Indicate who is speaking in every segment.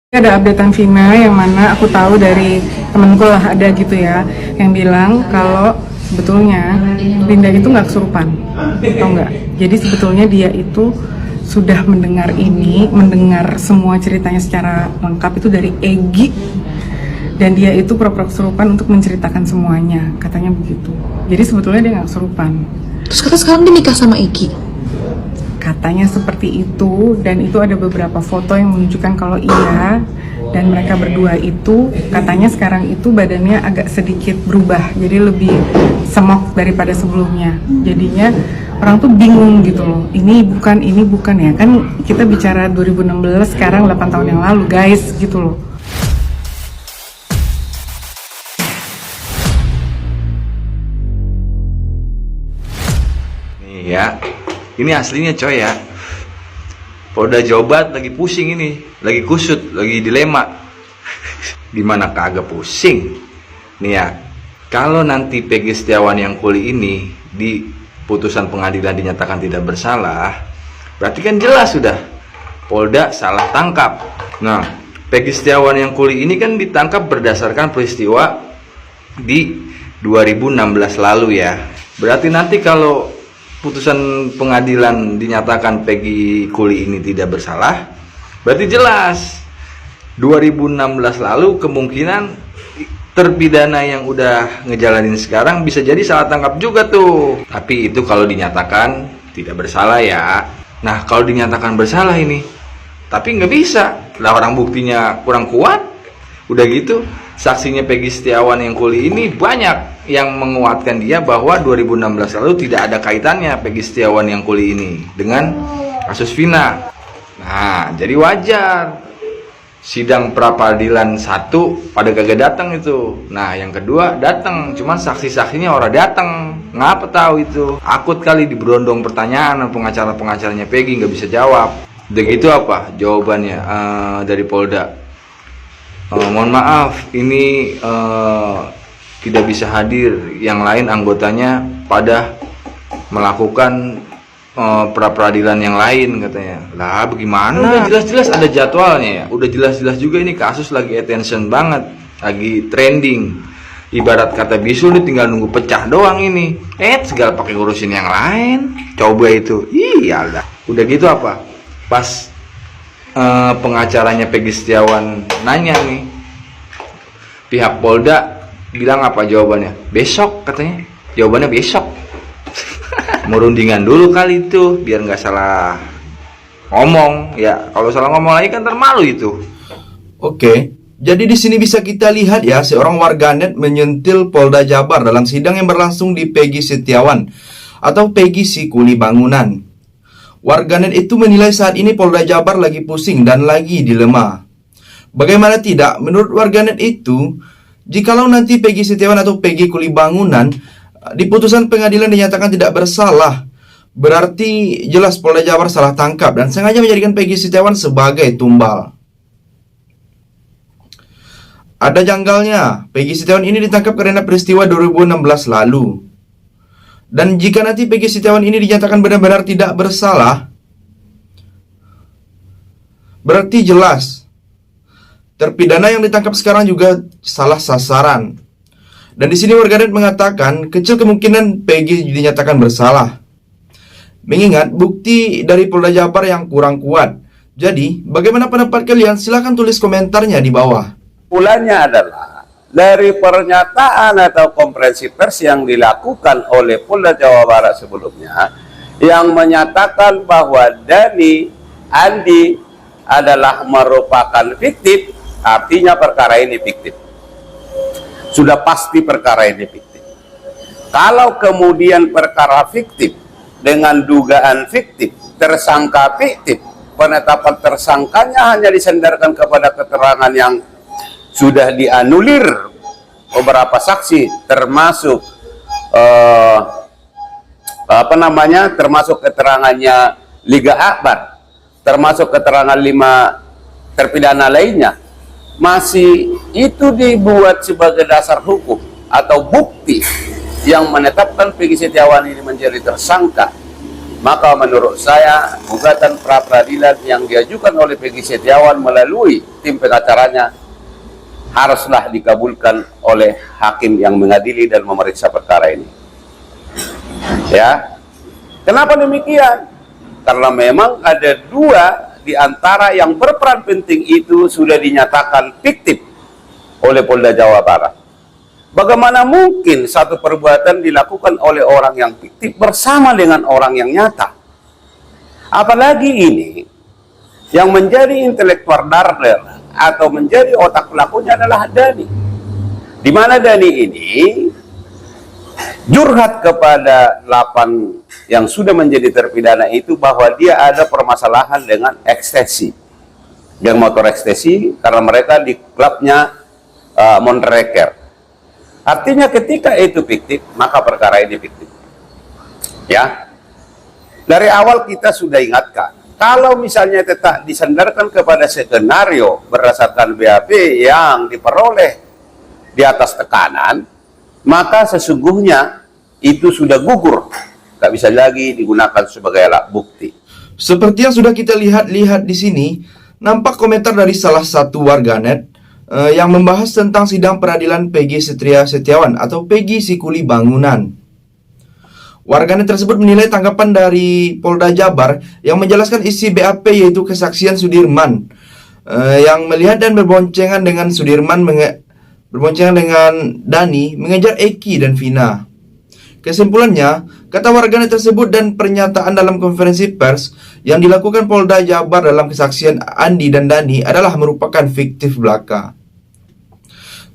Speaker 1: Ada updatean Vina yang mana aku tahu dari temenku lah, ada gitu ya, yang bilang kalau sebetulnya Linda itu nggak kesurupan, tau nggak? Jadi sebetulnya dia itu sudah mendengar mendengar semua ceritanya secara lengkap itu dari Egy, dan dia itu pura-pura kesurupan untuk menceritakan semuanya, katanya begitu. Jadi sebetulnya dia nggak kesurupan.
Speaker 2: Terus kata sekarang dia nikah sama Egy?
Speaker 1: Katanya seperti itu, dan itu ada beberapa foto yang menunjukkan kalau iya, dan mereka berdua itu katanya sekarang itu badannya agak sedikit berubah, jadi lebih semok daripada sebelumnya. Jadinya orang tuh bingung gitu loh, ini bukan ya, kan kita bicara 2016, sekarang 8 tahun yang lalu guys, gitu loh.
Speaker 3: Nih ya, ini aslinya coy ya. Polda Jawa Barat lagi pusing ini, lagi kusut, lagi dilema. Gimana kagak pusing? Nih ya, kalau nanti Peggy Setiawan yang kuli ini di putusan pengadilan dinyatakan tidak bersalah, berarti kan jelas sudah Polda salah tangkap. Nah, Peggy Setiawan yang kuli ini kan ditangkap berdasarkan peristiwa di 2016 lalu ya. Berarti nanti kalau putusan pengadilan dinyatakan Peggy Kuli ini tidak bersalah, berarti jelas 2016 lalu kemungkinan terpidana yang udah ngejalanin sekarang bisa jadi salah tangkap juga tuh. Tapi itu kalau dinyatakan tidak bersalah ya. Nah, kalau dinyatakan bersalah ini, tapi nggak bisa lah, orang buktinya kurang kuat. Udah gitu, saksinya Peggy Setiawan yang kuli ini banyak yang menguatkan dia bahwa 2016 lalu tidak ada kaitannya Peggy Setiawan yang kuli ini dengan kasus Vina. Nah, jadi wajar sidang pra-peradilan 1 pada kagak datang itu. Nah, yang kedua datang, cuman saksi-saksinya orang datang. Ngapa tahu itu? Akut kali diberondong pertanyaan, pengacara-pengacaranya Peggy nggak bisa jawab. Udah gitu apa jawabannya dari Polda? Mohon maaf, ini tidak bisa hadir, yang lain anggotanya pada melakukan pra-peradilan yang lain katanya. Lah bagaimana? Udah jelas-jelas ada jadwalnya ya, udah jelas-jelas juga ini kasus lagi attention banget, lagi trending. Ibarat kata bisul nih, tinggal nunggu pecah doang ini. Segala pakai ngurusin yang lain. Coba itu, iyalah. Udah gitu apa? Pas pengacaranya Peggy Setiawan nanya nih, pihak Polda bilang apa jawabannya? Besok katanya. Jawabannya besok. Merundingan dulu kali itu biar nggak salah ngomong ya. Kalau salah ngomong lagi kan termalu itu.
Speaker 4: Oke, jadi di sini bisa kita lihat ya, seorang warganet menyentil Polda Jabar dalam sidang yang berlangsung di Peggy Setiawan atau Peggy si kuli bangunan. Warganet itu menilai saat ini Polda Jabar lagi pusing dan lagi dilema. Bagaimana tidak, menurut warganet itu, jikalau nanti Peggy Setiawan atau Peggy kuli bangunan di putusan pengadilan dinyatakan tidak bersalah, berarti jelas Polda Jabar salah tangkap dan sengaja menjadikan Peggy Setiawan sebagai tumbal. Ada janggalnya, Peggy Setiawan ini ditangkap karena peristiwa 2016 lalu. Dan jika nanti Peggy Setiawan ini dinyatakan benar-benar tidak bersalah, berarti jelas terpidana yang ditangkap sekarang juga salah sasaran. Dan di sini warganet mengatakan kecil kemungkinan Peggy dinyatakan bersalah, mengingat bukti dari Polda Jabar yang kurang kuat. Jadi, bagaimana pendapat kalian? Silahkan tulis komentarnya di bawah.
Speaker 5: Kesimpulannya adalah dari pernyataan atau konferensi pers yang dilakukan oleh Polda Jawa Barat sebelumnya, yang menyatakan bahwa Dhani Andi adalah merupakan fiktif, artinya perkara ini fiktif. Sudah pasti perkara ini fiktif. Kalau kemudian perkara fiktif dengan dugaan fiktif, tersangka fiktif, penetapan tersangkanya hanya disandarkan kepada keterangan yang sudah dianulir beberapa saksi, termasuk termasuk keterangannya Liga Akbar, termasuk keterangan 5 terpidana lainnya, masih itu dibuat sebagai dasar hukum atau bukti yang menetapkan Peggy Setiawan ini menjadi tersangka. maka menurut saya gugatan pra peradilan yang diajukan oleh Peggy Setiawan melalui tim pengacaranya haruslah dikabulkan oleh hakim yang mengadili dan memeriksa perkara ini. Ya, kenapa demikian? Karena memang ada dua di antara yang berperan penting itu sudah dinyatakan fiktif oleh Polda Jawa Barat. Bagaimana mungkin satu perbuatan dilakukan oleh orang yang fiktif bersama dengan orang yang nyata? Apalagi ini yang menjadi intelektual darder atau menjadi otak pelakunya adalah Dhani. Di mana Dhani ini curhat kepada 8 yang sudah menjadi terpidana itu bahwa dia ada permasalahan dengan ekstasi, dengan motor ekstasi, karena mereka di klubnya Monreker. Artinya ketika itu fiktif, maka perkara ini fiktif. Ya, dari awal kita sudah ingatkan, kalau misalnya tetap disandarkan kepada skenario berdasarkan BAP yang diperoleh di atas tekanan, maka sesungguhnya itu sudah gugur, tak bisa lagi digunakan sebagai alat bukti.
Speaker 4: Seperti yang sudah kita lihat di sini, nampak komentar dari salah satu warganet yang membahas tentang sidang peradilan Peggy Setiawan atau Peggy Sikuli Bangunan. Warganet tersebut menilai tanggapan dari Polda Jabar yang menjelaskan isi BAP, yaitu kesaksian Sudirman yang melihat dan berboncengan dengan berboncengan dengan Dhani mengejar Eki dan Vina. Kesimpulannya, kata warganet tersebut dan pernyataan dalam konferensi pers yang dilakukan Polda Jabar dalam kesaksian Andi dan Dhani adalah merupakan fiktif belaka.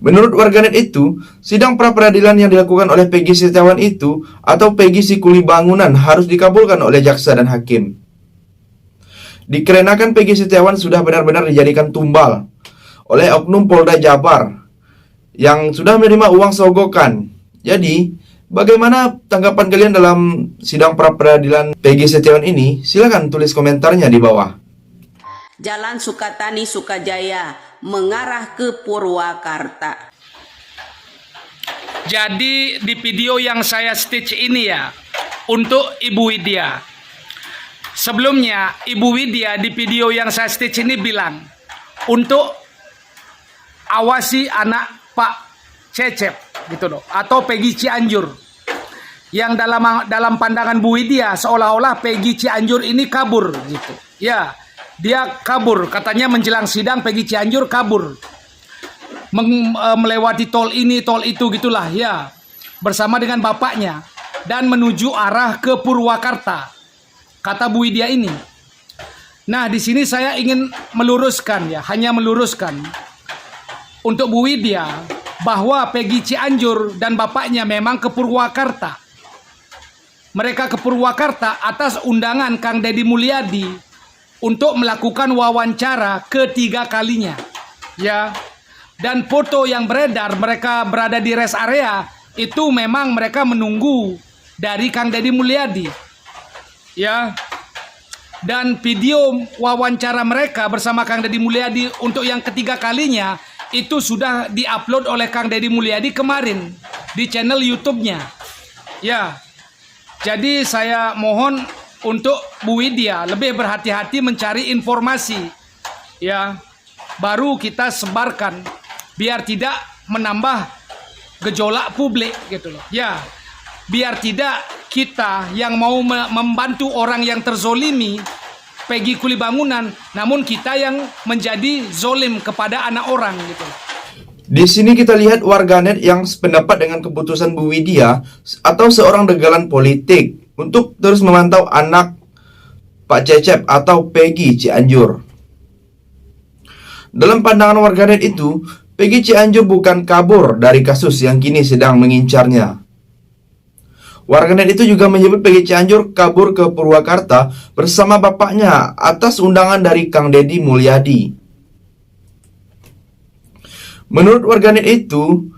Speaker 4: Menurut warganet itu, sidang pra-peradilan yang dilakukan oleh Peggy Setiawan itu atau Peggy Sikuli Bangunan harus dikabulkan oleh jaksa dan hakim. Dikarenakan Peggy Setiawan sudah benar-benar dijadikan tumbal oleh oknum Polda Jabar yang sudah menerima uang sogokan. Jadi, bagaimana tanggapan kalian dalam sidang pra-peradilan Peggy Setiawan ini? Silakan tulis komentarnya di bawah.
Speaker 6: Jalan Sukatani Sukajaya mengarah ke Purwakarta.
Speaker 7: Jadi di video yang saya stitch ini ya, untuk Ibu Widya. Sebelumnya Ibu Widya di video yang saya stitch ini bilang untuk awasi anak Pak Cecep gitu loh, atau Peggy Cianjur. Yang dalam pandangan Bu Widya seolah-olah Peggy Cianjur ini kabur gitu. Ya, dia kabur, katanya menjelang sidang Peggy Cianjur kabur. Melewati tol ini, tol itu gitulah ya. Bersama dengan bapaknya dan menuju arah ke Purwakarta. Kata Bu Widya ini. Nah, di sini saya ingin meluruskan ya, hanya meluruskan untuk Bu Widya bahwa Peggy Cianjur dan bapaknya memang ke Purwakarta. Mereka ke Purwakarta atas undangan Kang Deddy Mulyadi untuk melakukan wawancara ketiga kalinya. Ya. Dan foto yang beredar mereka berada di rest area itu memang mereka menunggu dari Kang Deddy Mulyadi. Ya. Dan video wawancara mereka bersama Kang Deddy Mulyadi untuk yang ketiga kalinya itu sudah diupload oleh Kang Deddy Mulyadi kemarin di channel YouTube-nya. Ya. Jadi saya mohon untuk Bu Widya lebih berhati-hati mencari informasi. Ya. Baru kita sebarkan biar tidak menambah gejolak publik gitu loh. Ya. Biar tidak kita yang mau membantu orang yang terzolimi Peggy Kuli Bangunan, namun kita yang menjadi zolim kepada anak orang gitu.
Speaker 4: Di sini kita lihat warganet yang sependapat dengan keputusan Bu Widya atau seorang degalan politik untuk terus memantau anak Pak Cecep atau Peggy Cianjur. Dalam pandangan warganet itu, Peggy Cianjur bukan kabur dari kasus yang kini sedang mengincarnya. Warganet itu juga menyebut Peggy Cianjur kabur ke Purwakarta bersama bapaknya atas undangan dari Kang Deddy Mulyadi. Menurut warganet itu,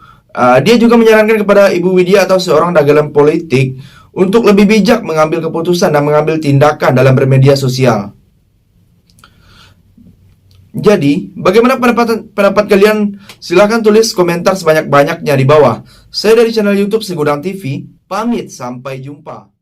Speaker 4: dia juga menyarankan kepada Ibu Widya atau seorang dagelan politik untuk lebih bijak mengambil keputusan dan mengambil tindakan dalam bermedia sosial. Jadi, bagaimana pendapat kalian? Silahkan tulis komentar sebanyak-banyaknya di bawah. Saya dari channel YouTube Segudang TV, pamit, sampai jumpa.